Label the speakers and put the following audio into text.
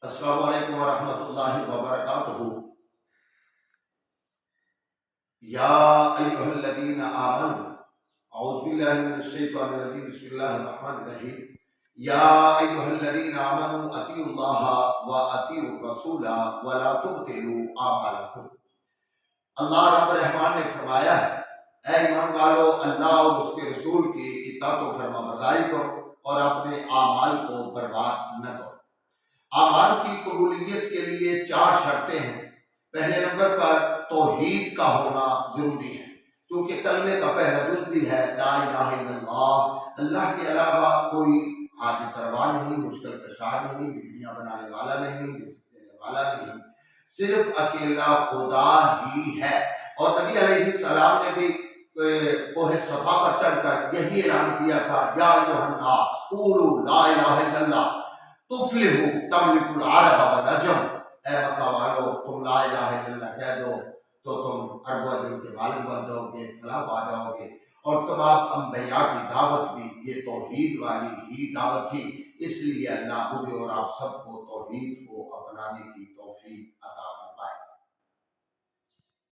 Speaker 1: السلام علیکم ورحمۃ اللہ وبرکاتہ۔ یا ایھا الذین آمنوا، اعوذ باللہ من الشیطان الرجیم، بسم اللہ الرحمن الرحیم۔ یا ایھا الذین آمنوا اطیعوا اللہ واطیعوا الرسول ولا تبطلوا اعمالکم۔ اللہ رب الرحمن نے فرمایا ہے، اے ایمان والو، اللہ اور اس کے رسول کی اطاعت و فرما برداری کرو اور اپنے اعمال کو برباد نہ کرو۔ اعمال کی قبولیت کے لیے 4 شرطیں ہیں۔ پہلے نمبر پر توحید کا ہونا ضروری ہے، کیونکہ کلمے کا پہلا جز بھی ہے لا الہ الا اللہ، اللہ کے علاوہ کوئی حاجت روا نہیں، مشکل کشا نہیں، بگڑیاں بنانے والا نہیں، رزق دینے والا نہیں، صرف اکیلا خدا ہی ہے۔ اور نبی علیہ السلام نے بھی کوہ صفا پر چڑھ کر یہی اعلان کیا تھا، یا ایھا الناس قولوا لا الہ الا اللہ تفلحوا تملکوا العرب والعجم۔ اے مکہ والو، تم لا الہ الا اللہ کہہ دو تو تم عرب و عجم کے مالک بن جاؤ گے، فلاح پا جاؤ گے۔ اور تمام انبیاء کی دعوت بھی یہ توحید والی ہی دعوت تھی، اس لیے اللہ مجھے اور آپ سب کو توحید کو اپنانے کی توفیق